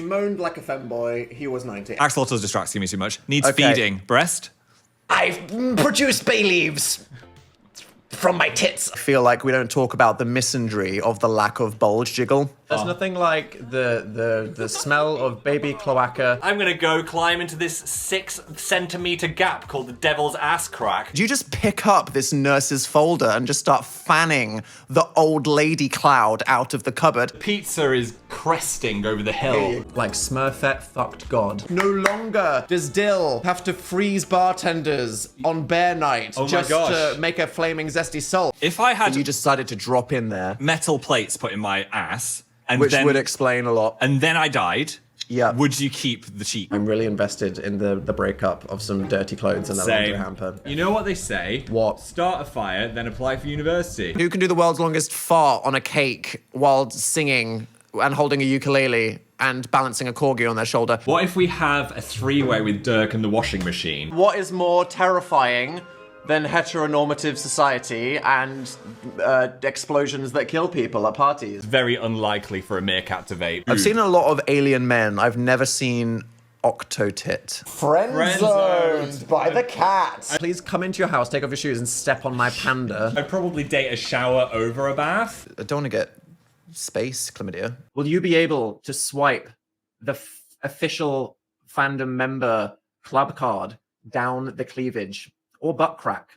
He moaned like a femboy. He was 90. Axolotls distracting me too much. Needs Okay. feeding. Breast? I've produced bay leaves from my tits. I feel like we don't talk about the misandry of the lack of bulge jiggle. There's nothing like the smell of baby cloaca. I'm gonna go climb into this 6-centimeter gap called the Devil's Ass Crack. Do you just pick up this nurse's folder and just start fanning the old lady cloud out of the cupboard? Pizza is cresting over the hill. Like Smurfette fucked God. No longer does Dill have to freeze bartenders on bear night just to make a flaming zesty salt. If I had You decided to drop in there. metal plates put in my ass, and Which then, would explain a lot. and then I died, Yeah. would you keep the cheek? I'm really invested in the breakup of some dirty clothes in the laundry hamper. You know what they say? What? Start a fire, then apply for university. Who can do the world's longest fart on a cake while singing and holding a ukulele and balancing a corgi on their shoulder? What if we have a three-way with Dirk and the washing machine? What is more terrifying than heteronormative society and explosions that kill people at parties? Very unlikely for a meerkat to vape. I've seen a lot of alien men. I've never seen Octotit. Friend-zoned by the cat. Please come into your house, take off your shoes, and step on my panda. I'd probably date a shower over a bath. I don't want to get space chlamydia. Will you be able to swipe the official fandom member club card down the cleavage or butt crack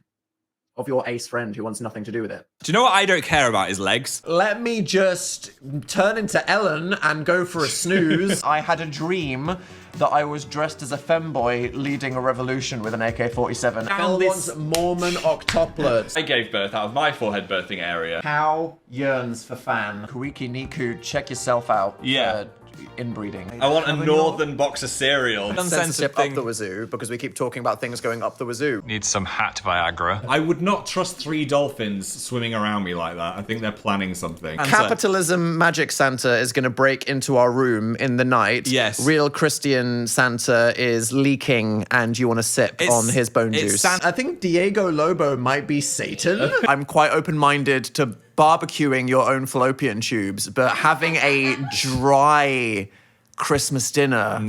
of your ace friend who wants nothing to do with it? Do you know what I don't care about is legs? Let me just turn into Ellen and go for a snooze. I had a dream that I was dressed as a femboy leading a revolution with an AK-47. Phil wants Mormon octuplets. I gave birth out of my forehead birthing area. Cow yearns for fan. Kuiki Niku, check yourself out. Yeah. Inbreeding. I want a northern box of cereal. Censorship up the wazoo because we keep talking about things going up the wazoo. Need some hat Viagra. I would not trust 3 dolphins swimming around me like that. I think they're planning something. Capitalism Magic Santa is going to break into our room in the night. Yes. Real Christian Santa is leaking and you want to sip on his bone juice. I think Diego Lobo might be Satan. I'm quite open-minded to barbecuing your own fallopian tubes, but having a dry Christmas dinner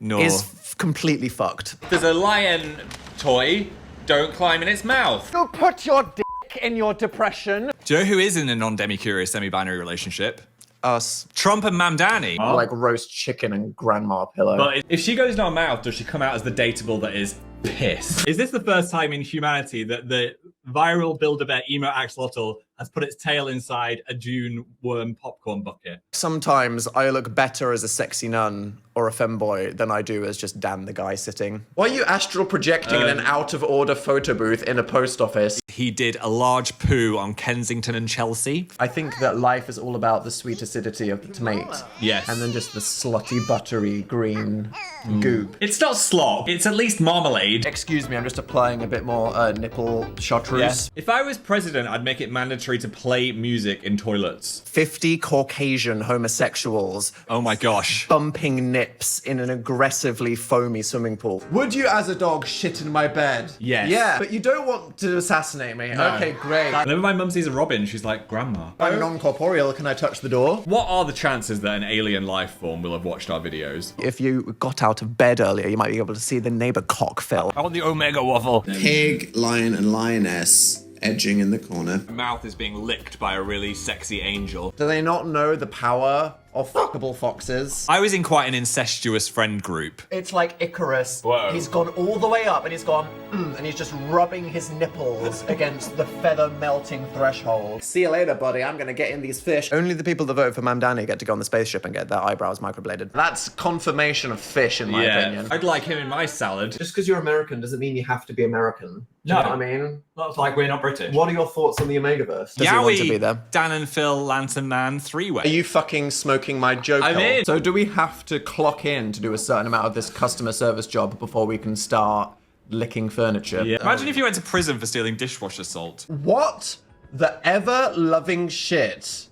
is completely fucked. There's a lion toy. Don't climb in its mouth. Go put your dick in your depression. Do you know who is in a non-demi-curious, semi-binary relationship? Us. Trump and Mamdani. Like roast chicken and grandma pillow. But if she goes in our mouth, does she come out as the dateable that is piss? Is this the first time in humanity that the viral Build-A-Bear emo axolotl has put its tail inside a June worm popcorn bucket? Sometimes I look better as a sexy nun or a femboy than I do as just Dan the guy sitting. Why are you astral projecting in an out-of-order photo booth in a post office? He did a large poo on Kensington and Chelsea. I think that life is all about the sweet acidity of the tomato. Yes. And then just the slutty, buttery, green goop. It's not slop. It's at least marmalade. Excuse me, I'm just applying a bit more nipple chartreuse. Yes. If I was president, I'd make it mandatory to play music in toilets. 50 Caucasian homosexuals. Oh my gosh. Bumping nips in an aggressively foamy swimming pool. Would you, as a dog, shit in my bed? Yes. Yeah, but you don't want to assassinate me. No. Okay, great. Whenever my mum sees a robin, she's like, Grandma. I'm non-corporeal, can I touch the door? What are the chances that an alien life form will have watched our videos? If you got out of bed earlier, you might be able to see the neighbor cock, Phil. I want the Omega waffle. Pig, lion, and lioness edging in the corner. My mouth is being licked by a really sexy angel. Do they not know the power of fuckable foxes? I was in quite an incestuous friend group. It's like Icarus. Whoa. He's gone all the way up and he's gone, and he's just rubbing his nipples against the feather melting threshold. See you later, buddy. I'm gonna get in these fish. Only the people that vote for Mamdani get to go on the spaceship and get their eyebrows microbladed. That's confirmation of fish, in my opinion. I'd like him in my salad. Just because you're American doesn't mean you have to be American. Do you know what I mean? Looks like we're not British. What are your thoughts on the Omegaverse? Does he want to be there? Dan and Phil, Lantern Man, 3-way. Are you fucking smoking my joke? I'm in. So do we have to clock in to do a certain amount of this customer service job before we can start licking furniture? Yeah. Imagine if you went to prison for stealing dishwasher salt. What the ever-loving shit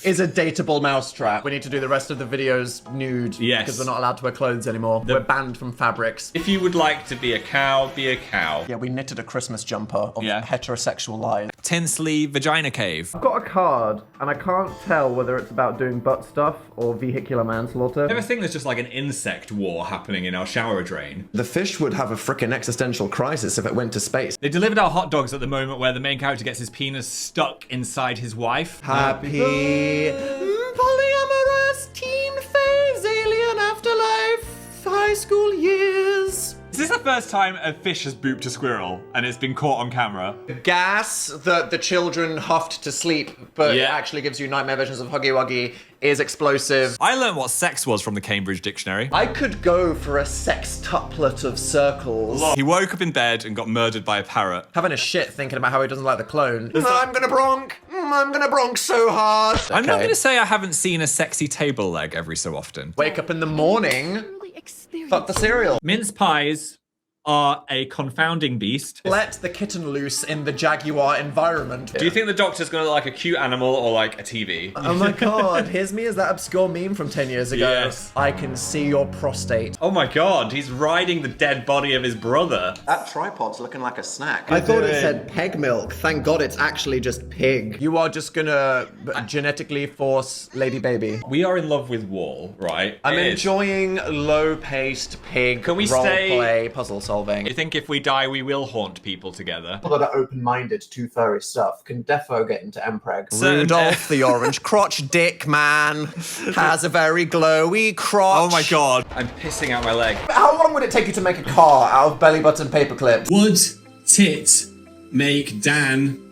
is a dateable mousetrap. We need to do the rest of the videos nude. Yes. Because we're not allowed to wear clothes anymore. We're banned from fabrics. If you would like to be a cow, be a cow. Yeah, we knitted a Christmas jumper of heterosexual lies. Tinsley vagina cave. I've got a card, and I can't tell whether it's about doing butt stuff or vehicular manslaughter. I ever think there's just like an insect war happening in our shower drain? The fish would have a frickin' existential crisis if it went to space. They delivered our hot dogs at the moment where the main character gets his penis stuck inside his wife. Happy polyamorous teen phase, alien afterlife, high school years. Is this the first time a fish has booped a squirrel and it's been caught on camera? The gas that the children huffed to sleep, but it actually gives you nightmare visions of Huggy Wuggy, is explosive. I learned what sex was from the Cambridge Dictionary. I could go for a sextuplet of circles. He woke up in bed and got murdered by a parrot. Having a shit thinking about how he doesn't like the clone. I'm gonna bronk. I'm gonna bronk so hard. I'm not going to say I haven't seen a sexy table leg every so often. Wake up in the morning. Fuck the cereal. Mince pies are a confounding beast. Let the kitten loose in the jaguar environment. Do you think the doctor's going to like a cute animal or like a TV? Oh my god, here's me as that obscure meme from 10 years ago. Yes. I can see your prostate. Oh my god, he's riding the dead body of his brother. That tripod's looking like a snack. I thought it said peg milk. Thank god it's actually just pig. You are just gonna genetically force Lady Baby. We are in love with Wall, right? I'm enjoying low-paced pig Can we role stay- play puzzle solving. You think if we die, we will haunt people together? People that are open-minded to furry stuff can defo get into Mpreg. Certain- Rudolph the orange crotch dick man has a very glowy crotch. Oh my god, I'm pissing out my leg. How long would it take you to make a car out of belly button paper clips? Would tit make Dan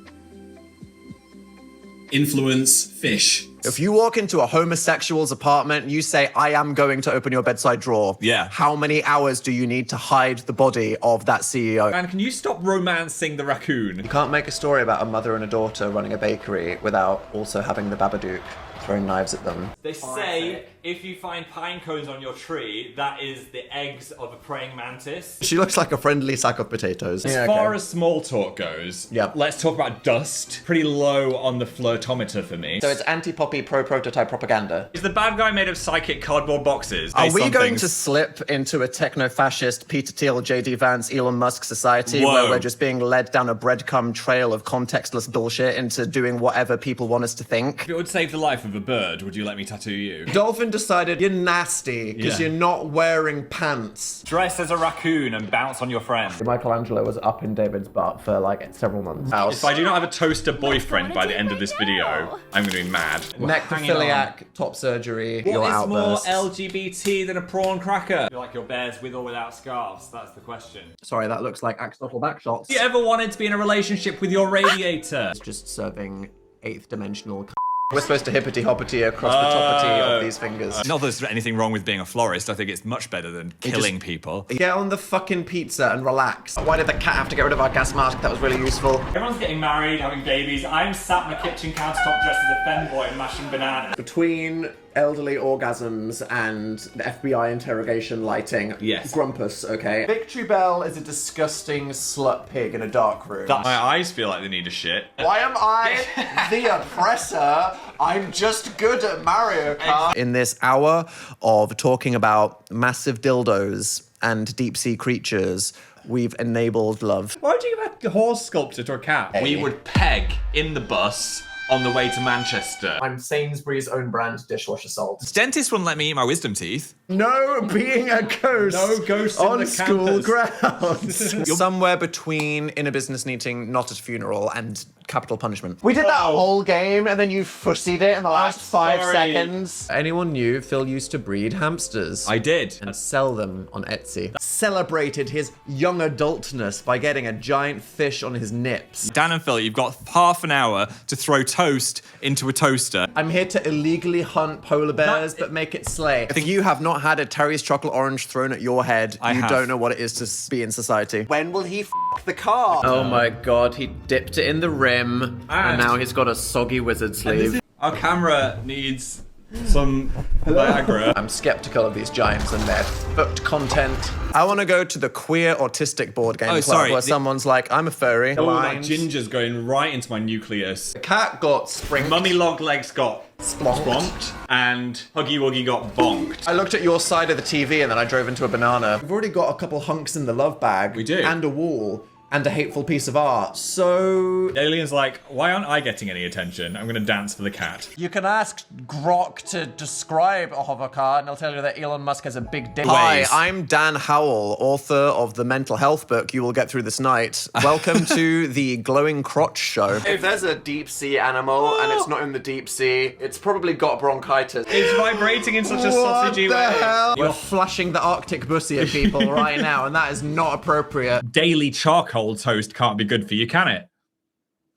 influence fish? If you walk into a homosexual's apartment, you say, I am going to open your bedside drawer. Yeah. How many hours do you need to hide the body of that CEO? Man, can you stop romancing the raccoon? You can't make a story about a mother and a daughter running a bakery without also having the Babadook throwing knives at them. They say if you find pine cones on your tree, that is the eggs of a praying mantis. She looks like a friendly sack of potatoes. As far as small talk goes, let's talk about dust. Pretty low on the flirtometer for me. So it's anti-poppy, pro-prototype propaganda. Is the bad guy made of psychic cardboard boxes? Are we going to slip into a techno-fascist Peter Thiel, J.D. Vance, Elon Musk society where we're just being led down a breadcrumb trail of contextless bullshit into doing whatever people want us to think? If it would save the life of a bird, would you let me tattoo you? Dolphin decided you're nasty because you're not wearing pants. Dress as a raccoon and bounce on your friend. Michelangelo was up in David's butt for like several months. If I do not have a toaster boyfriend by the end of this video, I'm going to be mad. Necrophiliac, top surgery, your What is more outbursts. LGBT than a prawn cracker? You like your bears with or without scarves? That's the question. Sorry, that looks like axolotl backshots. Have you ever wanted to be in a relationship with your radiator? It's just serving 8th dimensional. We're supposed to hippity-hoppity across the toppity of these fingers. Not that there's anything wrong with being a florist. I think it's much better than killing people. Get on the fucking pizza and relax. Why did the cat have to get rid of our gas mask? That was really useful. Everyone's getting married, having babies. I'm sat on my kitchen countertop dressed as a femboy mashing bananas. Between elderly orgasms and the FBI interrogation lighting. Yes. Grumpus, okay? Victory Bell is a disgusting slut pig in a dark room. My eyes feel like they need a shit. Why am I the oppressor? I'm just good at Mario Kart. In this hour of talking about massive dildos and deep sea creatures, we've enabled love. Why would you give a horse sculpture to a cat? We would peg in the bus on the way to Manchester. I'm Sainsbury's own brand dishwasher salt. Dentist wouldn't let me eat my wisdom teeth. No being a ghost. No ghosts on in the school campus. grounds. Somewhere between in a business meeting, not at a funeral, and capital punishment. We did that whole game, and then you fussied it in the last 5 seconds. Anyone knew Phil used to breed hamsters? I did. And sell them on Etsy. Celebrated his young adultness by getting a giant fish on his nips. Dan and Phil, you've got half an hour to throw toast into a toaster. I'm here to illegally hunt polar bears, but make it slay. If you have not had a Terry's chocolate orange thrown at your head, you don't know what it is to be in society. When will he f the car? Oh my god, he dipped it in the rim, and now he's got a soggy wizard sleeve. Our camera needs some Viagra. I'm skeptical of these giants and their foot content. I want to go to the queer autistic board game club where someone's like, I'm a furry. Oh, that ginger's going right into my nucleus. The cat got sprinked. Mummy Log Legs got splonked. And Huggy Wuggy got bonked. I looked at your side of the TV and then I drove into a banana. We've already got a couple hunks in the love bag. We do. And a wall. And a hateful piece of art, so... The alien's like, why aren't I getting any attention? I'm gonna dance for the cat. You can ask Grok to describe a hover car, and he'll tell you that Elon Musk has a big dick. Hi, I'm Dan Howell, author of the mental health book You Will Get Through This Night. Welcome to the Glowing Crotch Show. If there's a deep sea animal, and it's not in the deep sea, it's probably got bronchitis. It's vibrating in such a sausagey way. Hell? You're flushing the Arctic pussy at people right now, and that is not appropriate. Daily charcoal toast can't be good for you, can it?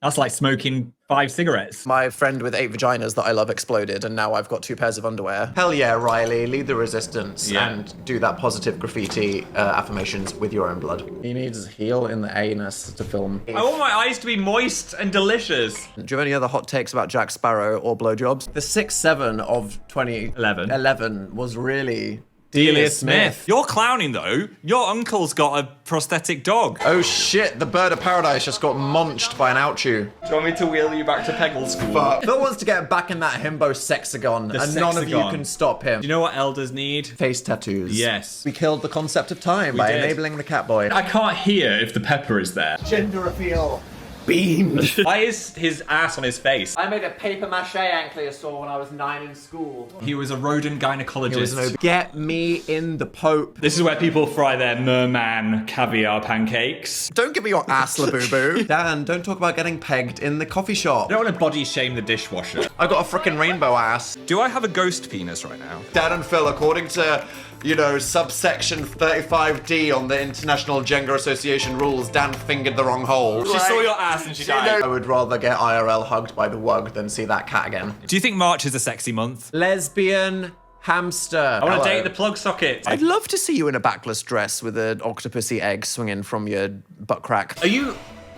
That's like smoking 5 cigarettes. My friend with 8 vaginas that I love exploded, and now I've got 2 pairs of underwear. Hell yeah, Riley, lead the resistance and do that positive graffiti affirmations with your own blood. He needs heel in the anus to film. I want my eyes to be moist and delicious. Do you have any other hot takes about Jack Sparrow or blowjobs? The 6-7 of 2011 was really... Delia Smith. You're clowning though. Your uncle's got a prosthetic dog. Oh shit, the bird of paradise just got munched by an ouchie. Do you want me to wheel you back to Peggle School? Fuck. Phil wants to get back in that himbo sexagon, and none of you can stop him. Do you know what elders need? Face tattoos. Yes. We killed the concept of time by enabling the Catboy. I can't hear if the pepper is there. Gender reveal. Beamed. Why is his ass on his face? I made a paper mache ankylosaur when I was 9 in school. He was a rodent gynecologist. Get me in the Pope. This is where people fry their merman caviar pancakes. Don't give me your ass, LaBoo-boo. Dan, don't talk about getting pegged in the coffee shop. I don't want to body shame the dishwasher. I got a frickin' rainbow ass. Do I have a ghost penis right now? Dan and Phil, according to, you know, subsection 35D on the International Gender Association rules, Dan fingered the wrong hole. She saw your ass and she died. I would rather get IRL hugged by the wug than see that cat again. Do you think March is a sexy month? Lesbian hamster. I want to date the plug socket. I'd love to see you in a backless dress with an octopusy egg swinging from your butt crack. Are you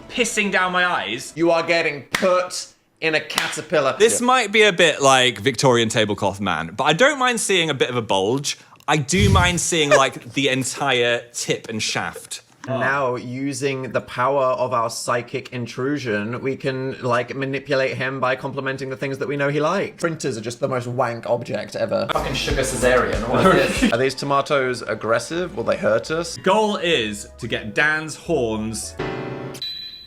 pissing down my eyes? You are getting put in a caterpillar. This might be a bit like Victorian tablecloth man, but I don't mind seeing a bit of a bulge. I do mind seeing like the entire tip and shaft. Now, using the power of our psychic intrusion, we can, like, manipulate him by complimenting the things that we know he likes. Printers are just the most wank object ever. Fucking sugar cesarean, what is this? Are these tomatoes aggressive? Will they hurt us? Goal is to get Dan's horns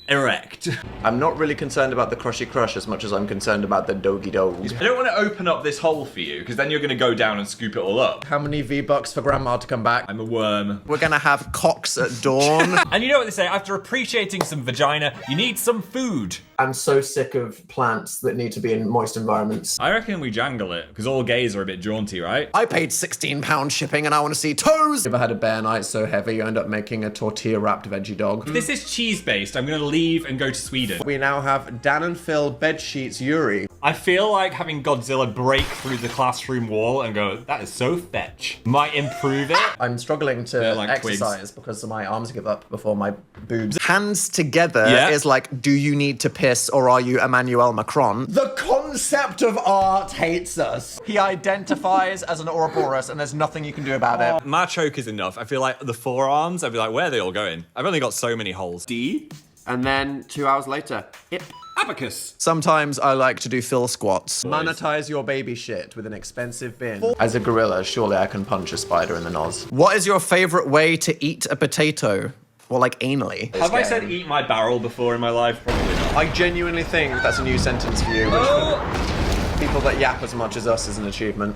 erect. I'm not really concerned about the crushy crush as much as I'm concerned about the doggy dog. I don't want to open up this hole for you, because then you're going to go down and scoop it all up. How many V-Bucks for Grandma to come back? I'm a worm. We're gonna have cocks at dawn. And you know what they say, after appreciating some vagina, you need some food. I'm so sick of plants that need to be in moist environments. I reckon we jangle it, because all gays are a bit jaunty, right? I paid £16 shipping and I want to see toes! You ever had a bear night so heavy you end up making a tortilla-wrapped veggie dog? If this is cheese-based, I'm going to leave and go to Sweden. We now have Dan and Phil bedsheets Yuri. I feel like having Godzilla break through the classroom wall and go, that is so fetch, might improve it. I'm struggling to like exercise because my arms give up before my boobs. Hands together Yeah. is like, do you need to piss or are you Emmanuel Macron? The concept of art hates us. He identifies as an Ouroboros and there's nothing you can do about it. My choke is enough. I feel like the forearms, I'd be like, where are they all going? I've only got so many holes. D. And then 2 hours later, hip. Abacus. Sometimes I like to do Phil squats. Monetize your baby shit with an expensive bin. As a gorilla, surely I can punch a spider in the nose. What is your favorite way to eat a potato? Or like anally? Have I said eat my barrel before in my life? Probably not. I genuinely think that's a new sentence for you. Which for people that yap as much as us is an achievement.